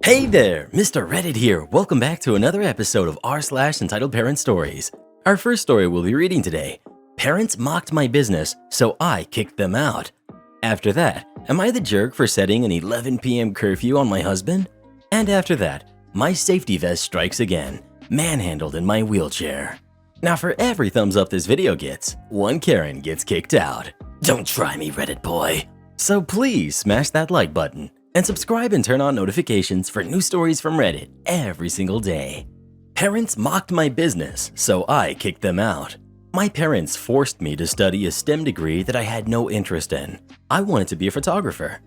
Hey there, Mr. Reddit here. Welcome back to another episode of r/entitled Parent Stories. Our first story we'll be reading today. Parents mocked my business, so I kicked them out. After that, am I the jerk for setting an 11 p.m. curfew on my husband? And after that, my safety vest strikes again, manhandled in my wheelchair. Now for every thumbs up this video gets, one Karen gets kicked out. Don't try me, Reddit boy. So please smash that like button and subscribe and turn on notifications for new stories from Reddit every single day. Parents mocked my business, so I kicked them out. My parents forced me to study a STEM degree that I had no interest in. I wanted to be a photographer.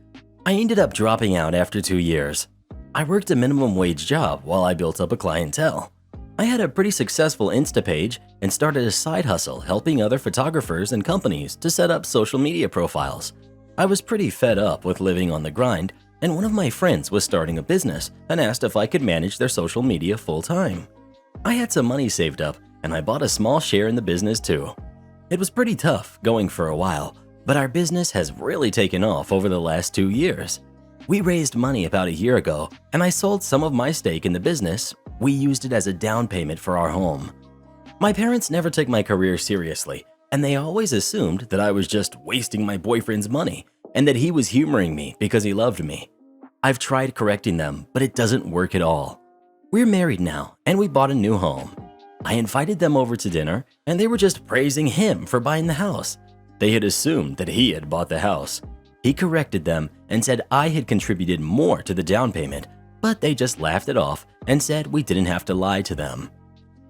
I ended up dropping out after 2 years. I worked a minimum wage job while I built up a clientele. I had a pretty successful Insta page and started a side hustle helping other photographers and companies to set up social media profiles. I was pretty fed up with living on the grind, and one of my friends was starting a business and asked if I could manage their social media full-time. I had some money saved up and I bought a small share in the business too. It was pretty tough going for a while, but our business has really taken off over the last 2 years. We raised money about a year ago and I sold some of my stake in the business. We used it as a down payment for our home. My parents never took my career seriously, and they always assumed that I was just wasting my boyfriend's money and that he was humoring me because he loved me. I've tried correcting them, but it doesn't work at all. We're married now, and we bought a new home. I invited them over to dinner, and they were just praising him for buying the house. They had assumed that he had bought the house. He corrected them and said I had contributed more to the down payment, but they just laughed it off and said we didn't have to lie to them.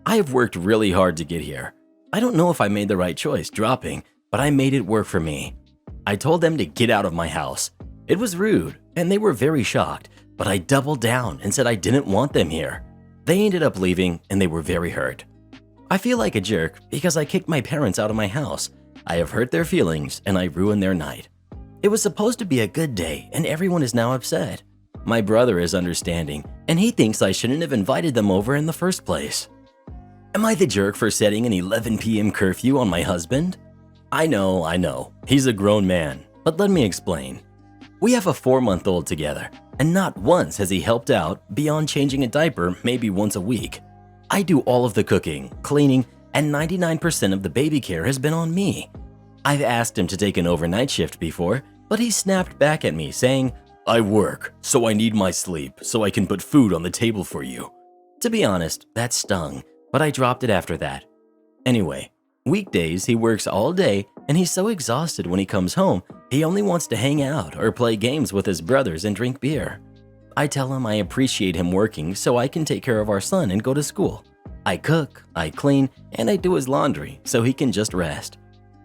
I have worked really hard to get here. I don't know if I made the right choice dropping, but I made it work for me. I told them to get out of my house. It was rude, and they were very shocked, but I doubled down and said I didn't want them here. They ended up leaving, and they were very hurt. I feel like a jerk because I kicked my parents out of my house. I have hurt their feelings, and I ruined their night. It was supposed to be a good day, and everyone is now upset. My brother is understanding, and he thinks I shouldn't have invited them over in the first place. Am I the jerk for setting an 11 p.m. curfew on my husband? I know, he's a grown man, but let me explain. We have a 4-month-old together, and not once has he helped out beyond changing a diaper maybe once a week. I do all of the cooking, cleaning, and 99% of the baby care has been on me. I've asked him to take an overnight shift before, but he snapped back at me saying, "I work, so I need my sleep so I can put food on the table for you." To be honest, that stung, but I dropped it after that. Anyway, weekdays he works all day and he's so exhausted when he comes home, he only wants to hang out or play games with his brothers and drink beer. I tell him I appreciate him working so I can take care of our son and go to school. I cook, I clean, and I do his laundry so he can just rest.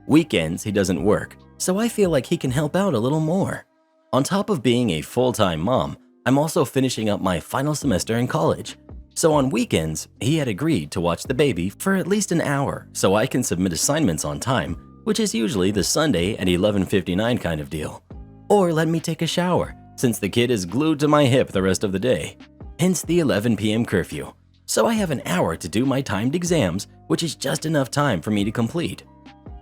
Weekends he doesn't work, so I feel like he can help out a little more. On top of being a full-time mom, I'm also finishing up my final semester in college. So on weekends, he had agreed to watch the baby for at least an hour so I can submit assignments on time, which is usually the Sunday at 11:59 kind of deal. Or let me take a shower, since the kid is glued to my hip the rest of the day. Hence the 11 p.m. curfew. So I have an hour to do my timed exams, which is just enough time for me to complete.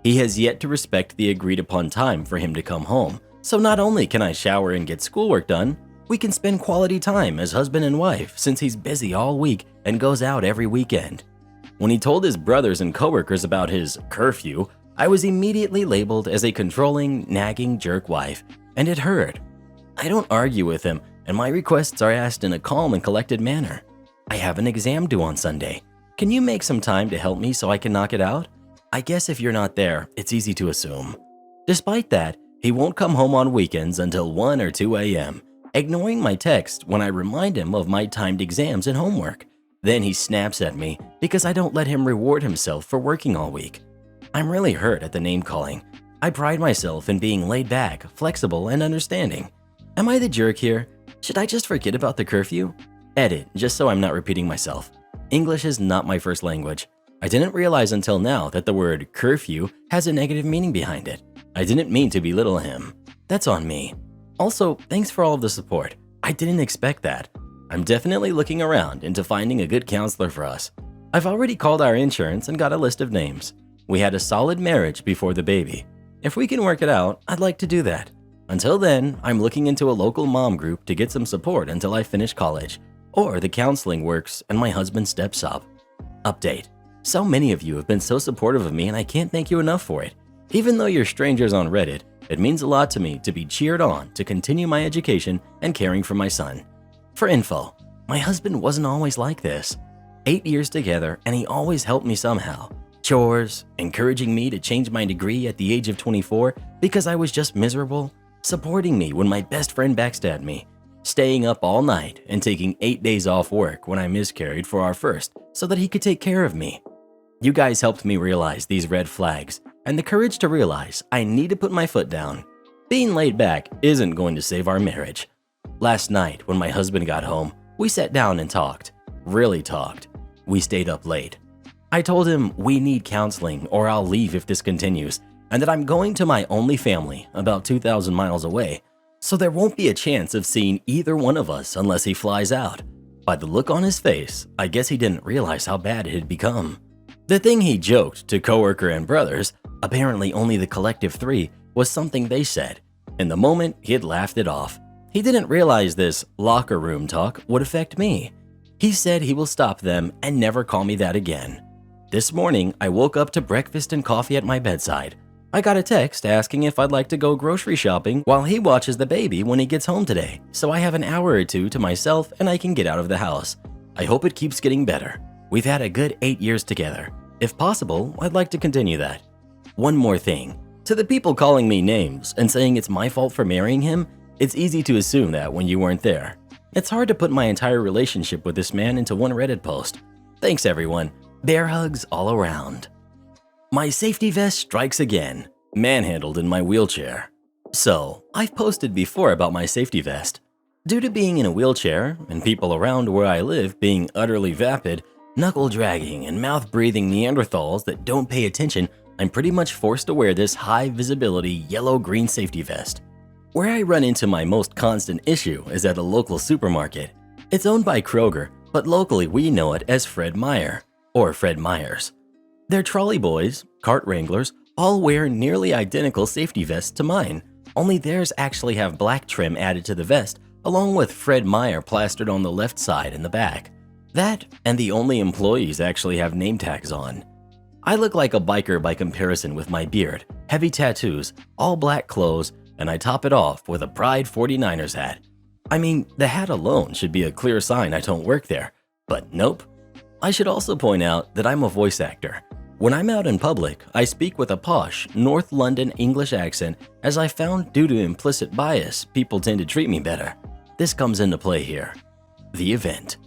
He has yet to respect the agreed upon time for him to come home, so not only can I shower and get schoolwork done, we can spend quality time as husband and wife since he's busy all week and goes out every weekend. When he told his brothers and coworkers about his curfew, I was immediately labeled as a controlling, nagging jerk wife, and it hurt. I don't argue with him, and my requests are asked in a calm and collected manner. I have an exam due on Sunday. Can you make some time to help me so I can knock it out? I guess if you're not there, it's easy to assume. Despite that, he won't come home on weekends until 1 or 2 a.m., ignoring my text when I remind him of my timed exams and homework. Then he snaps at me because I don't let him reward himself for working all week. I'm really hurt at the name calling. I pride myself in being laid back, flexible, and understanding. Am I the jerk here? Should I just forget about the curfew? Edit, just so I'm not repeating myself. English is not my first language. I didn't realize until now that the word curfew has a negative meaning behind it. I didn't mean to belittle him. That's on me. Also, thanks for all of the support. I didn't expect that. I'm definitely looking around into finding a good counselor for us. I've already called our insurance and got a list of names. We had a solid marriage before the baby. If we can work it out, I'd like to do that. Until then, I'm looking into a local mom group to get some support until I finish college, or the counseling works and my husband steps up. Update. So many of you have been so supportive of me and I can't thank you enough for it. Even though you're strangers on Reddit, it means a lot to me to be cheered on to continue my education and caring for my son. For info, my husband wasn't always like this. 8 years together and he always helped me somehow. Chores, encouraging me to change my degree at the age of 24 because I was just miserable, supporting me when my best friend backstabbed me, staying up all night and taking 8 days off work when I miscarried for our first so that he could take care of me. You guys helped me realize these red flags and the courage to realize I need to put my foot down. Being laid back isn't going to save our marriage. Last night when my husband got home, we sat down and talked. Really talked. We stayed up late. I told him we need counseling or I'll leave if this continues, and that I'm going to my only family about 2,000 miles away, so there won't be a chance of seeing either one of us unless he flies out. By the look on his face, I guess he didn't realize how bad it had become. The thing he joked to coworker and brothers, apparently only the collective three, was something they said. In the moment, he had laughed it off. He didn't realize this locker room talk would affect me. He said he will stop them and never call me that again. This morning, I woke up to breakfast and coffee at my bedside. I got a text asking if I'd like to go grocery shopping while he watches the baby when he gets home today, so I have an hour or two to myself and I can get out of the house. I hope it keeps getting better. We've had a good 8 years together. If possible, I'd like to continue that. One more thing. To the people calling me names and saying it's my fault for marrying him, it's easy to assume that when you weren't there. It's hard to put my entire relationship with this man into one Reddit post. Thanks everyone. Bear hugs all around. My safety vest strikes again. Manhandled in my wheelchair. So, I've posted before about my safety vest. Due to being in a wheelchair and people around where I live being utterly vapid, knuckle-dragging and mouth-breathing Neanderthals that don't pay attention, I'm pretty much forced to wear this high-visibility yellow-green safety vest. Where I run into my most constant issue is at a local supermarket. It's owned by Kroger, but locally we know it as Fred Meyer, or Fred Meyers. Their trolley boys, cart wranglers, all wear nearly identical safety vests to mine, only theirs actually have black trim added to the vest, along with Fred Meyer plastered on the left side and the back. That, and the only employees actually have name tags on. I look like a biker by comparison with my beard, heavy tattoos, all black clothes, and I top it off with a Pride 49ers hat. I mean, the hat alone should be a clear sign I don't work there, but nope. I should also point out that I'm a voice actor. When I'm out in public, I speak with a posh, North London English accent as I found due to implicit bias, people tend to treat me better. This comes into play here. The event.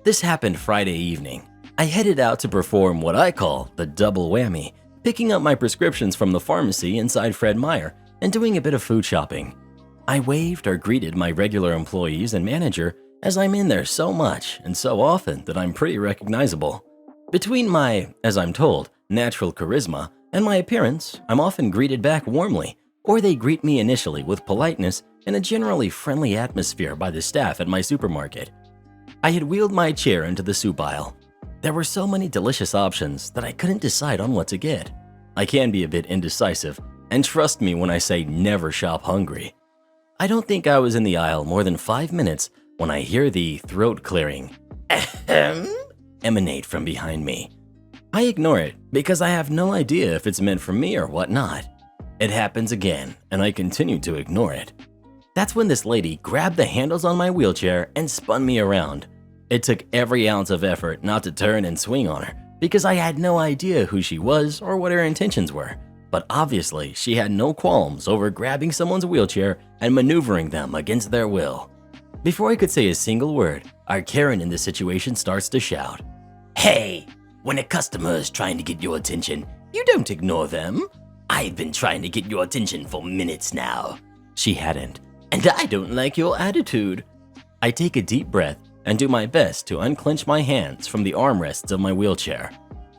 This happened Friday evening. I headed out to perform what I call the double whammy, picking up my prescriptions from the pharmacy inside Fred Meyer and doing a bit of food shopping. I waved or greeted my regular employees and manager as I'm in there so much and so often that I'm pretty recognizable. Between my, as I'm told, natural charisma and my appearance, I'm often greeted back warmly, or they greet me initially with politeness and a generally friendly atmosphere by the staff at my supermarket. I had wheeled my chair into the soup aisle. There were so many delicious options that I couldn't decide on what to get. I can be a bit indecisive, and trust me when I say never shop hungry. I don't think I was in the aisle more than 5 minutes when I hear the throat clearing ahem emanate from behind me. I ignore it because I have no idea if it's meant for me or whatnot. It happens again, and I continue to ignore it. That's when this lady grabbed the handles on my wheelchair and spun me around. It took every ounce of effort not to turn and swing on her because I had no idea who she was or what her intentions were. But obviously, she had no qualms over grabbing someone's wheelchair and maneuvering them against their will. Before I could say a single word, our Karen in this situation starts to shout, "Hey, when a customer is trying to get your attention, you don't ignore them. I've been trying to get your attention for minutes now." She hadn't, and I don't like your attitude. I take a deep breath and do my best to unclench my hands from the armrests of my wheelchair.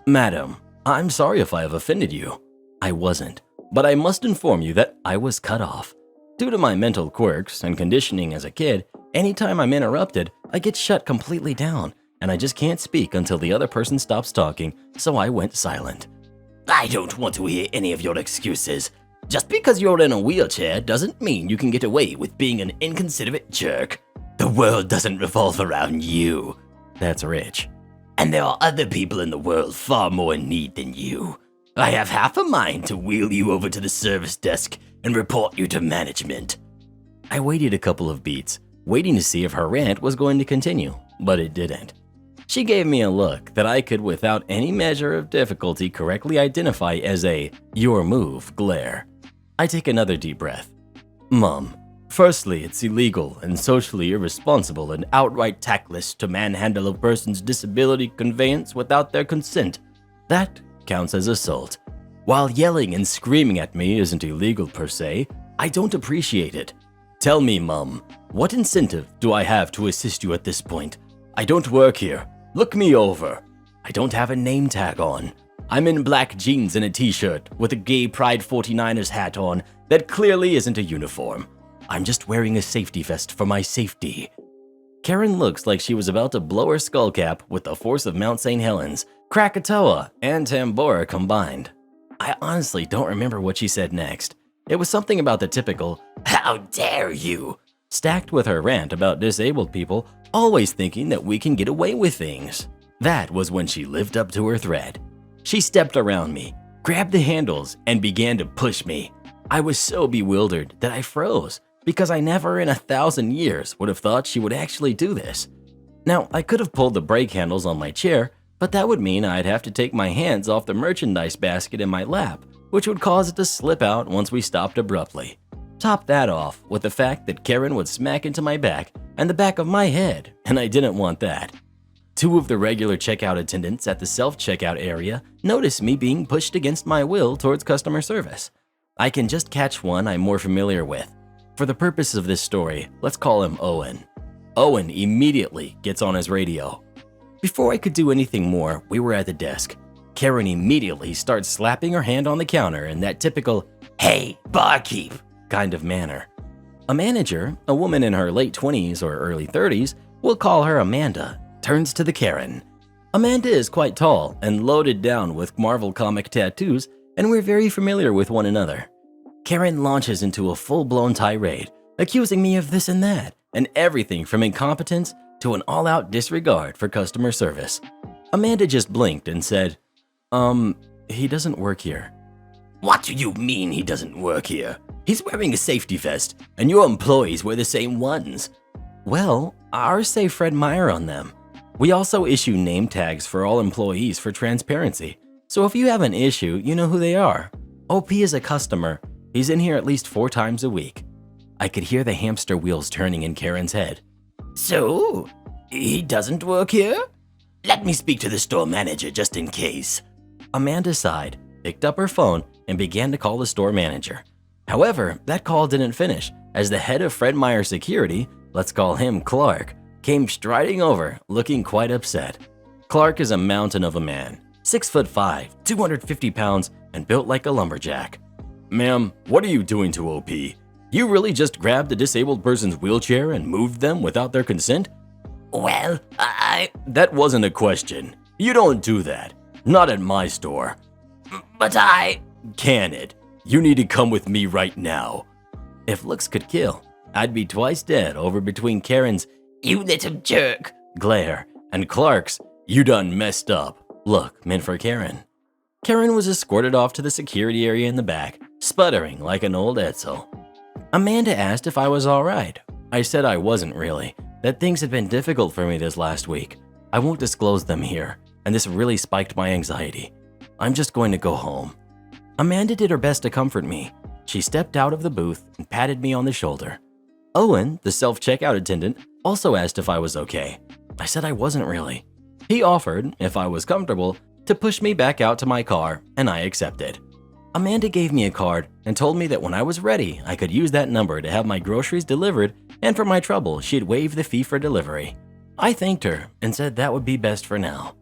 "Madam, I'm sorry if I have offended you." I wasn't, but I must inform you that I was cut off. Due to my mental quirks and conditioning as a kid, anytime I'm interrupted, I get shut completely down, and I just can't speak until the other person stops talking, so I went silent. "I don't want to hear any of your excuses. Just because you're in a wheelchair doesn't mean you can get away with being an inconsiderate jerk. The world doesn't revolve around you. That's rich. And there are other people in the world far more in need than you. I have half a mind to wheel you over to the service desk and report you to management. I waited a couple of beats, waiting to see if her rant was going to continue, but it didn't. She gave me a look that I could without any measure of difficulty correctly identify as a "your move" glare. I take another deep breath. Mom, firstly, it's illegal and socially irresponsible and outright tactless to manhandle a person's disability conveyance without their consent. That counts as assault. While yelling and screaming at me isn't illegal per se, I don't appreciate it. Tell me, Mom, what incentive do I have to assist you at this point? I don't work here. Look me over. I don't have a name tag on. I'm in black jeans and a t-shirt with a gay Pride 49ers hat on that clearly isn't a uniform. I'm just wearing a safety vest for my safety. Karen looks like she was about to blow her skull cap with the force of Mount St. Helens, Krakatoa, and Tambora combined. I honestly don't remember what she said next. It was something about the typical, "How dare you?" stacked with her rant about disabled people always thinking that we can get away with things. That was when she lived up to her threat. She stepped around me, grabbed the handles, and began to push me. I was so bewildered that I froze, because I never in 1,000 years would have thought she would actually do this. Now, I could have pulled the brake handles on my chair, but that would mean I'd have to take my hands off the merchandise basket in my lap, which would cause it to slip out once we stopped abruptly. Top that off with the fact that Karen would smack into my back and the back of my head, and I didn't want that. Two of the regular checkout attendants at the self-checkout area noticed me being pushed against my will towards customer service. I can just catch one I'm more familiar with. For the purpose of this story, let's call him Owen. Owen immediately gets on his radio. Before I could do anything more, we were at the desk. Karen immediately starts slapping her hand on the counter in that typical, "Hey, barkeep," kind of manner. A manager, a woman in her late 20s or early 30s, we'll call her Amanda, turns to the Karen. Amanda is quite tall and loaded down with Marvel comic tattoos, and we're very familiar with one another. Karen launches into a full-blown tirade, accusing me of this and that, and everything from incompetence to an all-out disregard for customer service. Amanda just blinked and said, he doesn't work here." "What do you mean he doesn't work here? He's wearing a safety vest, and your employees wear the same ones." "Well, ours say Fred Meyer on them. We also issue name tags for all employees for transparency, so if you have an issue, you know who they are. OP is a customer. He's in here at least 4 times a week." I could hear the hamster wheels turning in Karen's head. "So, he doesn't work here? Let me speak to the store manager just in case." Amanda sighed, picked up her phone, and began to call the store manager. However, that call didn't finish, as the head of Fred Meyer Security, let's call him Clark, came striding over, looking quite upset. Clark is a mountain of a man, 6'5", 250 pounds, and built like a lumberjack. "Ma'am, what are you doing to OP? You really just grabbed a disabled person's wheelchair and moved them without their consent?" "Well, That wasn't a question. You don't do that. Not at my store." "But Can it? You need to come with me right now." If looks could kill, I'd be twice dead over between Karen's "you little jerk" glare and Clark's "you done messed up" look meant for Karen. Karen was escorted off to the security area in the back, sputtering like an old Edsel. Amanda asked if I was alright. I said I wasn't really, that things had been difficult for me this last week. I won't disclose them here, and this really spiked my anxiety. I'm just going to go home. Amanda did her best to comfort me. She stepped out of the booth and patted me on the shoulder. Owen, the self-checkout attendant, also asked if I was okay. I said I wasn't really. He offered, if I was comfortable, to push me back out to my car, and I accepted. Amanda gave me a card and told me that when I was ready, I could use that number to have my groceries delivered, and for my trouble, she'd waive the fee for delivery. I thanked her and said that would be best for now.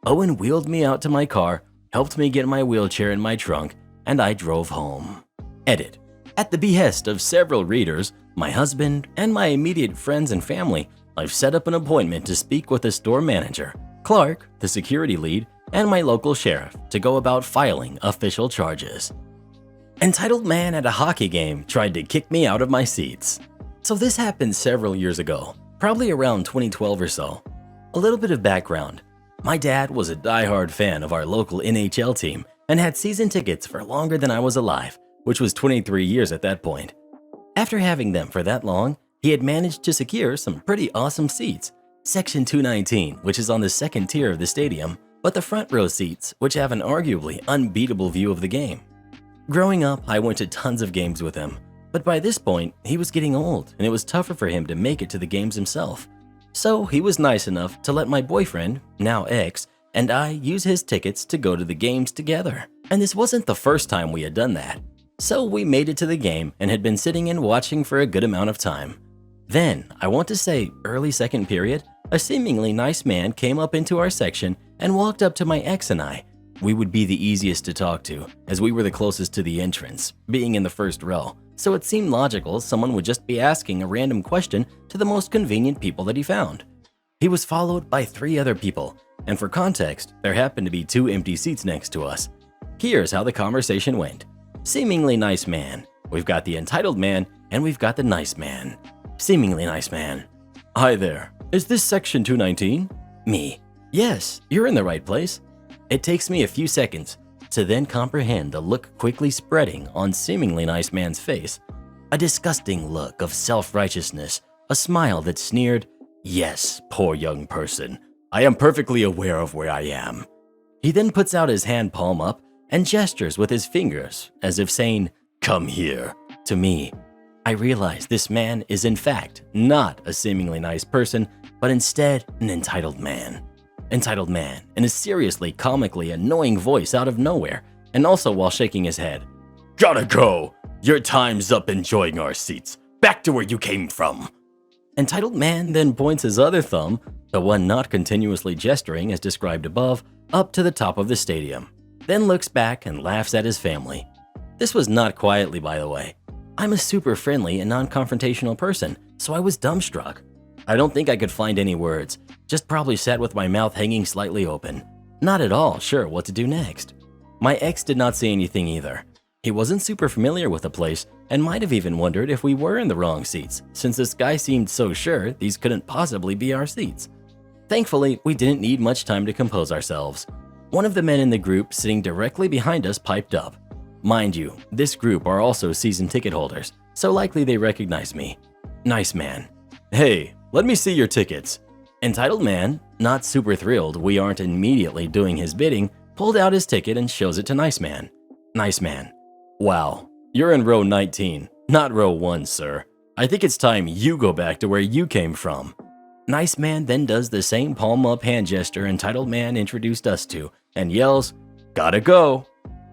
Owen wheeled me out to my car, helped me get my wheelchair in my trunk, and I drove home. Edit. At the behest of several readers, my husband, and my immediate friends and family, I've set up an appointment to speak with the store manager, Clark, the security lead, and my local sheriff to go about filing official charges. Entitled man at a hockey game tried to kick me out of my seats. So this happened several years ago, probably around 2012 or so. A little bit of background. My dad was a diehard fan of our local NHL team and had season tickets for longer than I was alive, which was 23 years at that point. After having them for that long, he had managed to secure some pretty awesome seats. Section 219, which is on the second tier of the stadium, but the front row seats, which have an arguably unbeatable view of the game. Growing up, I went to tons of games with him, but by this point, he was getting old and it was tougher for him to make it to the games himself. So he was nice enough to let my boyfriend, now ex, and I use his tickets to go to the games together. And this wasn't the first time we had done that. So we made it to the game and had been sitting and watching for a good amount of time. Then, I want to say early second period, a seemingly nice man came up into our section and walked up to my ex and I. We would be the easiest to talk to, as we were the closest to the entrance, being in the first row, so it seemed logical someone would just be asking a random question to the most convenient people that he found. He was followed by 3 other people, and for context, there happened to be 2 empty seats next to us. Here's how the conversation went. Seemingly nice man. We've got the entitled man, and we've got the nice man. Seemingly nice man. Hi there. Is this section 219? Me. Yes, you're in the right place. It takes me a few seconds to then comprehend the look quickly spreading on seemingly nice man's face. A disgusting look of self-righteousness, a smile that sneered, "Yes, poor young person. I am perfectly aware of where I am." He then puts out his hand palm up and gestures with his fingers as if saying, "Come here," to me. I realize this man is in fact not a seemingly nice person, but instead an entitled man. Entitled man in a seriously comically annoying voice out of nowhere, and also while shaking his head. "Gotta go! Your time's up enjoying our seats. Back to where you came from." Entitled man then points his other thumb, the one not continuously gesturing as described above, up to the top of the stadium, then looks back and laughs at his family. This was not quietly, by the way. I'm a super friendly and non-confrontational person, so I was dumbstruck. I don't think I could find any words, just probably sat with my mouth hanging slightly open, not at all sure what to do next. My ex did not say anything either. He wasn't super familiar with the place and might have even wondered if we were in the wrong seats, since this guy seemed so sure these couldn't possibly be our seats. Thankfully, we didn't need much time to compose ourselves. One of the men in the group sitting directly behind us piped up. Mind you, this group are also season ticket holders, so likely they recognize me. Nice man. "Hey, let me see your tickets." Entitled man, not super thrilled we aren't immediately doing his bidding, pulled out his ticket and shows it to nice man. Nice man. "Wow, you're in row 19, not row 1, sir. I think it's time you go back to where you came from." Nice man then does the same palm up hand gesture entitled man introduced us to and yells, "Gotta go."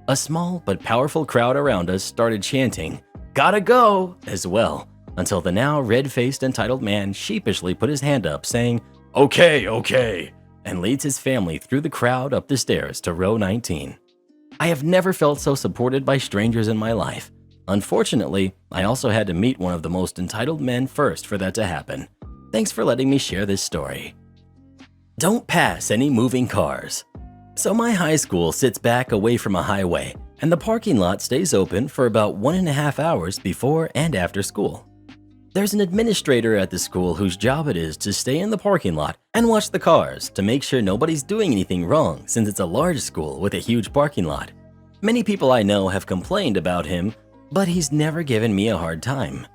A small but powerful crowd around us started chanting, "Gotta go," as well, until the now red-faced entitled man sheepishly put his hand up saying, "Okay, okay," and leads his family through the crowd up the stairs to row 19. I have never felt so supported by strangers in my life. Unfortunately, I also had to meet one of the most entitled men first for that to happen. Thanks for letting me share this story. Don't pass any moving cars. So my high school sits back away from a highway, and the parking lot stays open for about 1.5 hours before and after school. There's an administrator at the school whose job it is to stay in the parking lot and watch the cars to make sure nobody's doing anything wrong, since it's a large school with a huge parking lot. Many people I know have complained about him, but he's never given me a hard time.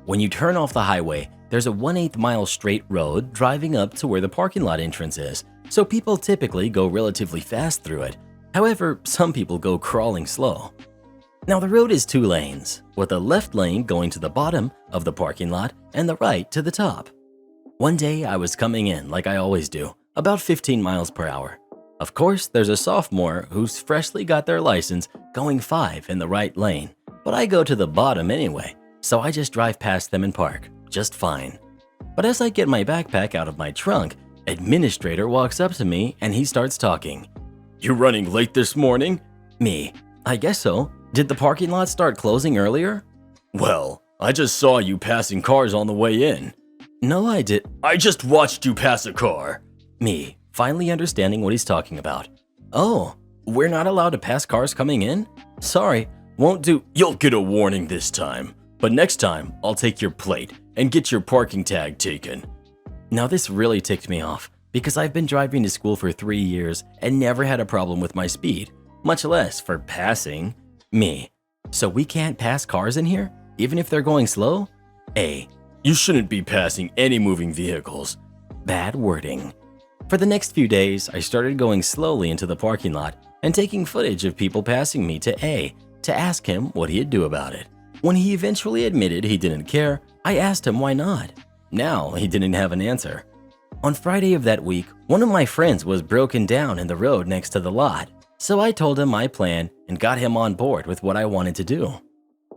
When you turn off the highway, there's a 1/8 mile straight road driving up to where the parking lot entrance is, so people typically go relatively fast through it. However, some people go crawling slow. Now the road is 2 lanes, with the left lane going to the bottom of the parking lot and the right to the top. One day I was coming in like I always do, about 15 miles per hour. Of course, there's a sophomore who's freshly got their license going 5 in the right lane, but I go to the bottom anyway, so I just drive past them and park, just fine. But as I get my backpack out of my trunk, administrator walks up to me and he starts talking. "You running late this morning?" Me. "I guess so. Did the parking lot start closing earlier?" "Well, I just saw you passing cars on the way in." "No, I did." "I just watched you pass a car." Me, finally understanding what he's talking about. "Oh, we're not allowed to pass cars coming in? Sorry, Won't do, you'll get a warning this time, but next time I'll take your plate and get your parking tag taken. Now this really ticked me off because I've been driving to school for 3 years and never had a problem with my speed, much less for passing me. So we can't pass cars in here, even if they're going slow? A. You shouldn't be passing any moving vehicles. Bad wording. For the next few days, I started going slowly into the parking lot and taking footage of people passing me to A to ask him what he'd do about it. When he eventually admitted he didn't care, I asked him why not. Now he didn't have an answer. On Friday of that week, one of my friends was broken down in the road next to the lot, so I told him my plan and got him on board with what I wanted to do.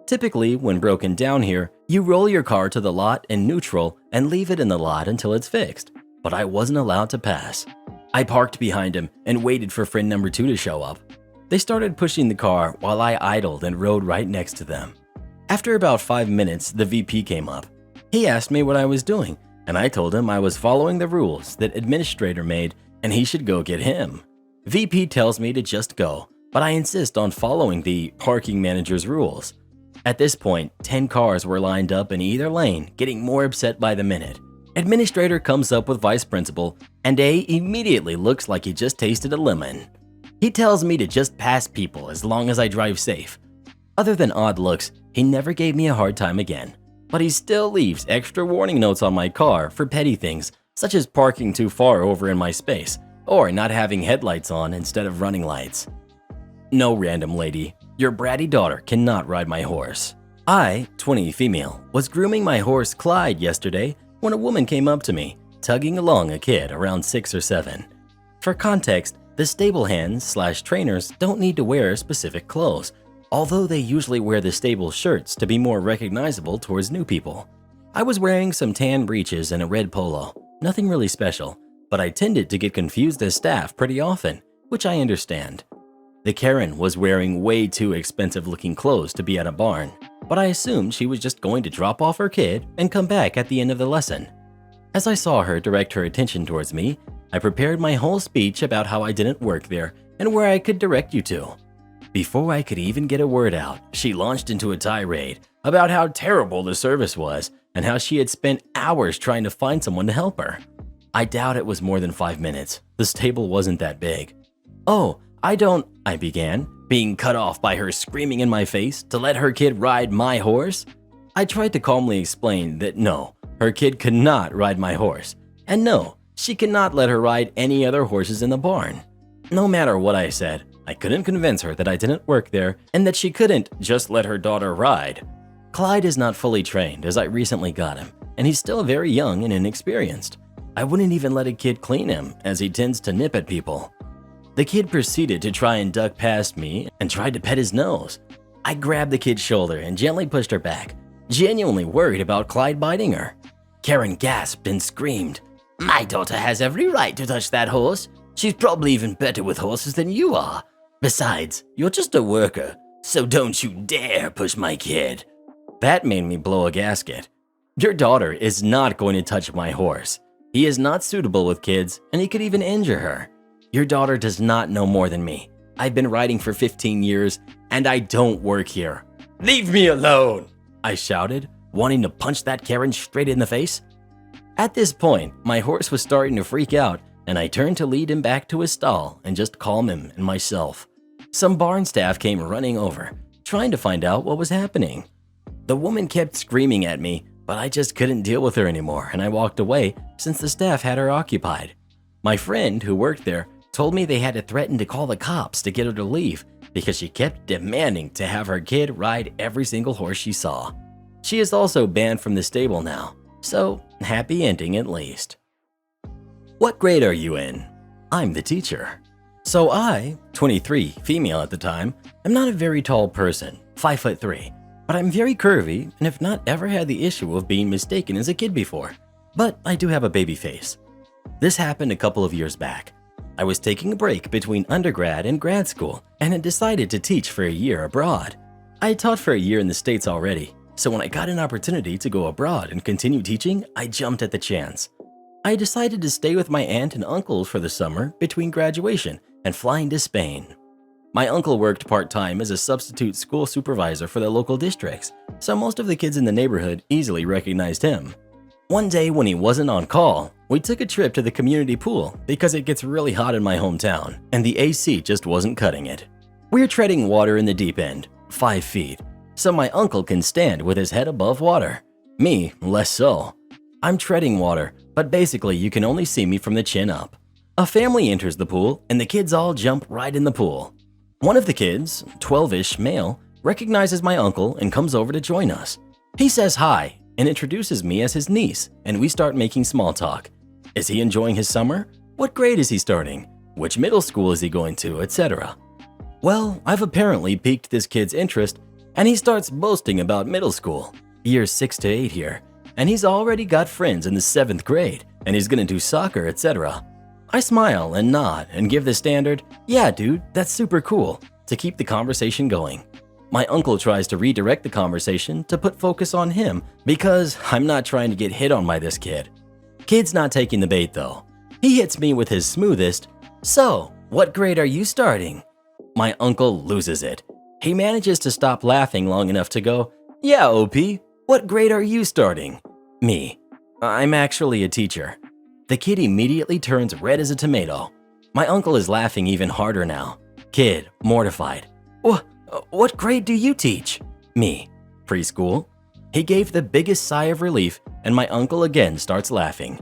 Typically, when broken down here, you roll your car to the lot in neutral and leave it in the lot until it's fixed, but I wasn't allowed to pass. I parked behind him and waited for friend number 2 to show up. They started pushing the car while I idled and rode right next to them. After about 5 minutes, the VP came up. He asked me what I was doing, and I told him I was following the rules that administrator made and he should go get him. VP tells me to just go, but I insist on following the parking manager's rules. At this point, 10 cars were lined up in either lane, getting more upset by the minute. Administrator comes up with vice principal, and A immediately looks like he just tasted a lemon. He tells me to just pass people as long as I drive safe. Other than odd looks, he never gave me a hard time again, but he still leaves extra warning notes on my car for petty things such as parking too far over in my space or not having headlights on instead of running lights. No, random lady, your bratty daughter cannot ride my horse. I, 20 female, was grooming my horse Clyde yesterday when a woman came up to me, tugging along a kid around 6 or 7. For context, the stable hands/trainers don't need to wear specific clothes, although they usually wear the stable shirts to be more recognizable towards new people. I was wearing some tan breeches and a red polo, nothing really special, but I tended to get confused as staff pretty often, which I understand. The Karen was wearing way too expensive looking clothes to be at a barn, but I assumed she was just going to drop off her kid and come back at the end of the lesson. As I saw her direct her attention towards me, I prepared my whole speech about how I didn't work there and where I could direct you to. Before I could even get a word out, she launched into a tirade about how terrible the service was and how she had spent hours trying to find someone to help her. I doubt it was more than 5 minutes. The stable wasn't that big. Oh, I began, being cut off by her screaming in my face to let her kid ride my horse. I tried to calmly explain that no, her kid could not ride my horse, and no, she cannot let her ride any other horses in the barn. No matter what I said, I couldn't convince her that I didn't work there and that she couldn't just let her daughter ride. Clyde is not fully trained as I recently got him, and he's still very young and inexperienced. I wouldn't even let a kid clean him as he tends to nip at people. The kid proceeded to try and duck past me and tried to pet his nose. I grabbed the kid's shoulder and gently pushed her back, genuinely worried about Clyde biting her. Karen gasped and screamed, "My daughter has every right to touch that horse. She's probably even better with horses than you are. Besides, you're just a worker, so don't you dare push my kid." That made me blow a gasket. Your daughter is not going to touch my horse. He is not suitable with kids, and he could even injure her. Your daughter does not know more than me. I've been riding for 15 years, and I don't work here. "Leave me alone!" I shouted, wanting to punch that Karen straight in the face. At this point, my horse was starting to freak out, and I turned to lead him back to his stall and just calm him and myself. Some barn staff came running over, trying to find out what was happening. The woman kept screaming at me, but I just couldn't deal with her anymore, and I walked away since the staff had her occupied. My friend, who worked there, told me they had to threaten to call the cops to get her to leave because she kept demanding to have her kid ride every single horse she saw. She is also banned from the stable now, so happy ending at least. What grade are you in? I'm the teacher. So I, 23, female at the time, am not a very tall person, 5'3", but I'm very curvy and have not ever had the issue of being mistaken as a kid before. But I do have a baby face. This happened a couple of years back. I was taking a break between undergrad and grad school and had decided to teach for a year abroad. I had taught for a year in the States already, so when I got an opportunity to go abroad and continue teaching, I jumped at the chance. I decided to stay with my aunt and uncle for the summer between graduation and flying to Spain. My uncle worked part-time as a substitute school supervisor for the local districts, so most of the kids in the neighborhood easily recognized him. One day when he wasn't on call, we took a trip to the community pool because it gets really hot in my hometown and the AC just wasn't cutting it. We're treading water in the deep end, 5 feet, so my uncle can stand with his head above water. Me, less so. I'm treading water, but basically you can only see me from the chin up. A family enters the pool and the kids all jump right in the pool. One of the kids, 12-ish male, recognizes my uncle and comes over to join us. He says hi and introduces me as his niece, and we start making small talk. Is he enjoying his summer? What grade is he starting? Which middle school is he going to, etc. Well, I've apparently piqued this kid's interest, and he starts boasting about middle school, years 6 to 8 here, and he's already got friends in the 7th grade, and he's gonna do soccer, etc. I smile and nod and give the standard, "Yeah, dude, that's super cool," to keep the conversation going. My uncle tries to redirect the conversation to put focus on him because I'm not trying to get hit on by this kid. Kid's not taking the bait though. He hits me with his smoothest, "So, what grade are you starting?" My uncle loses it. He manages to stop laughing long enough to go, "Yeah, OP, what grade are you starting?" Me, "I'm actually a teacher." The kid immediately turns red as a tomato. My uncle is laughing even harder now. Kid, mortified, What grade do you teach?" Me, "Preschool." He gave the biggest sigh of relief and my uncle again starts laughing.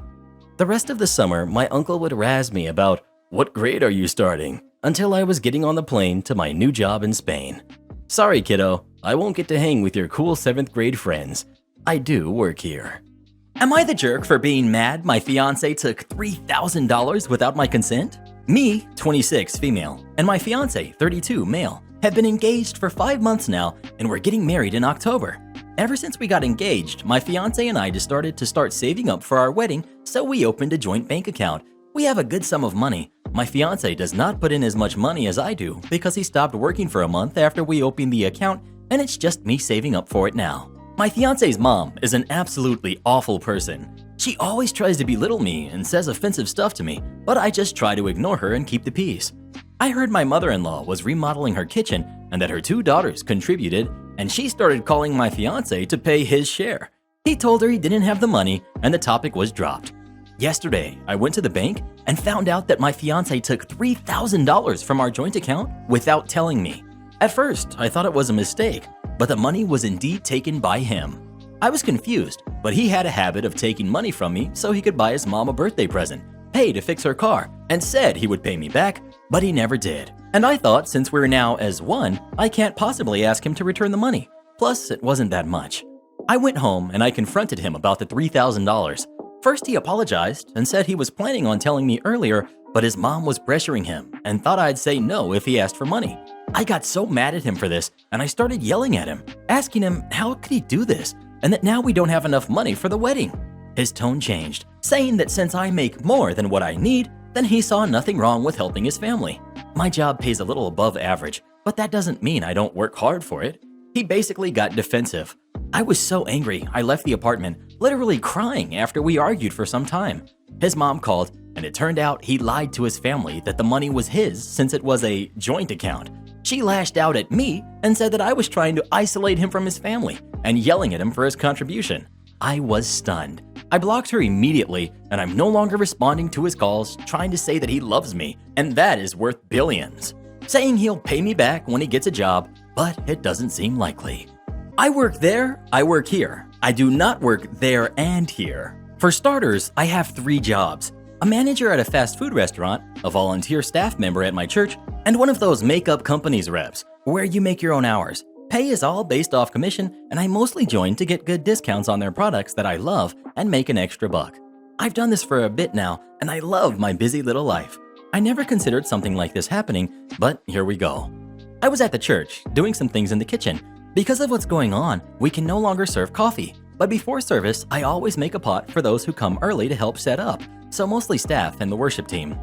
The rest of the summer, my uncle would razz me about, "What grade are you starting?" until I was getting on the plane to my new job in Spain. Sorry, kiddo, I won't get to hang with your cool 7th grade friends. I do work here. Am I the jerk for being mad my fiance took $3,000 without my consent? Me, 26, female, and my fiance, 32, male, have been engaged for 5 months now and we're getting married in October. Ever since we got engaged, my fiance and I decided to start saving up for our wedding, so we opened a joint bank account. We have a good sum of money. My fiance does not put in as much money as I do because he stopped working for a month after we opened the account, and it's just me saving up for it now. My fiance's mom is an absolutely awful person. She always tries to belittle me and says offensive stuff to me, but I just try to ignore her and keep the peace. I heard my mother-in-law was remodeling her kitchen and that her 2 daughters contributed, and she started calling my fiance to pay his share. He told her he didn't have the money and the topic was dropped. Yesterday, I went to the bank and found out that my fiance took $3,000 from our joint account without telling me. At first, I thought it was a mistake, but the money was indeed taken by him. I was confused, but he had a habit of taking money from me so he could buy his mom a birthday present, pay to fix her car, and said he would pay me back, but he never did. And I thought since we're now as one, I can't possibly ask him to return the money. Plus, it wasn't that much. I went home and I confronted him about the $3,000. First, he apologized and said he was planning on telling me earlier, but his mom was pressuring him and thought I'd say no if he asked for money. I got so mad at him for this, and I started yelling at him, asking him how could he do this, and that now we don't have enough money for the wedding. His tone changed, saying that since I make more than what I need, then he saw nothing wrong with helping his family. My job pays a little above average, but that doesn't mean I don't work hard for it. He basically got defensive. I was so angry, I left the apartment, literally crying after we argued for some time. His mom called, and it turned out he lied to his family that the money was his since it was a joint account. She lashed out at me and said that I was trying to isolate him from his family and yelling at him for his contribution. I was stunned. I blocked her immediately, and I'm no longer responding to his calls, trying to say that he loves me, and that is worth billions. Saying he'll pay me back when he gets a job, but it doesn't seem likely. I work there, I work here. I do not work there and here. For starters, I have 3 jobs. A manager at a fast food restaurant, a volunteer staff member at my church, and one of those makeup companies reps, where you make your own hours. Pay is all based off commission, and I mostly join to get good discounts on their products that I love and make an extra buck. I've done this for a bit now, and I love my busy little life. I never considered something like this happening, but here we go. I was at the church, doing some things in the kitchen. Because of what's going on, we can no longer serve coffee. But before service, I always make a pot for those who come early to help set up, so mostly staff and the worship team.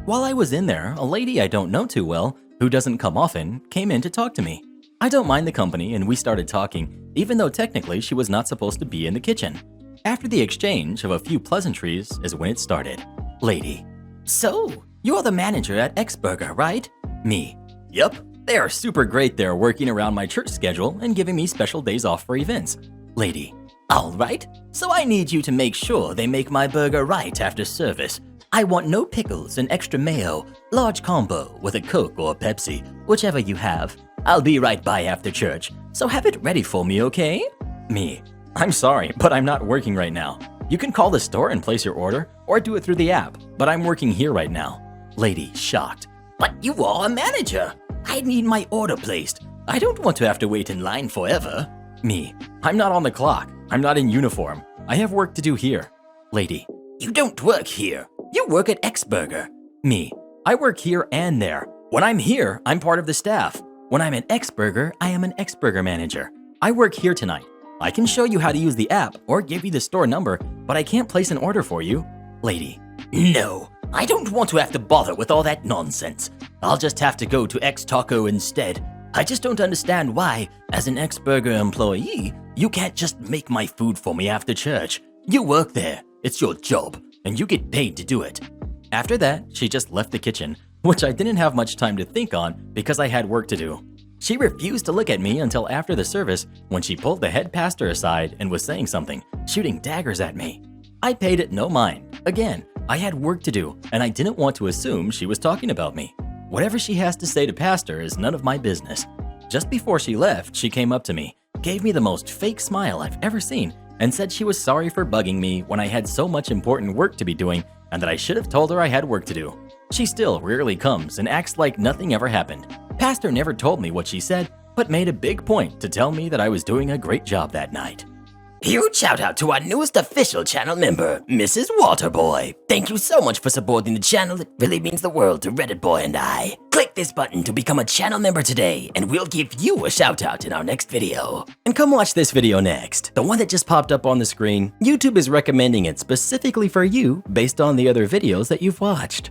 While I was in there, a lady I don't know too well, who doesn't come often, came in to talk to me. I don't mind the company and we started talking, even though technically she was not supposed to be in the kitchen. After the exchange of a few pleasantries is when it started. Lady: "So, you're the manager at X Burger, right?" Me: "Yep." They are super great there working around my church schedule and giving me special days off for events. Lady: all right, so I need you to make sure they make my burger right after service. I want no pickles and extra mayo, large combo with a Coke or a Pepsi, whichever you have. I'll be right by after church, so have it ready for me, okay? Me: I'm sorry, but I'm not working right now. You can call the store and place your order, or do it through the app, but I'm working here right now. Lady, shocked: but you are a manager. I need my order placed. I don't want to have to wait in line forever. Me: I'm not on the clock. I'm not in uniform. I have work to do here. Lady: you don't work here. You work at X Burger. Me: I work here and there. When I'm here, I'm part of the staff. When I'm at X Burger, I am an X Burger manager. I work here tonight. I can show you how to use the app or give you the store number, but I can't place an order for you. Lady: no, I don't want to have to bother with all that nonsense. I'll just have to go to X Taco instead. I just don't understand why, as an X Burger employee, you can't just make my food for me after church. You work there, it's your job, and you get paid to do it. After that, she just left the kitchen, which I didn't have much time to think on because I had work to do. She refused to look at me until after the service, when she pulled the head pastor aside and was saying something, shooting daggers at me. I paid it no mind. Again, I had work to do, and I didn't want to assume she was talking about me. Whatever she has to say to pastor is none of my business. Just before she left, she came up to me, gave me the most fake smile I've ever seen, and said she was sorry for bugging me when I had so much important work to be doing and that I should have told her I had work to do. She still rarely comes and acts like nothing ever happened. Pastor never told me what she said, but made a big point to tell me that I was doing a great job that night. Huge shout out to our newest official channel member, Mrs. Waterboy. Thank you so much for supporting the channel. It really means the world to Reddit Boy and I. Click this button to become a channel member today, and we'll give you a shout out in our next video. And come watch this video next, the one that just popped up on the screen. YouTube is recommending it specifically for you based on the other videos that you've watched.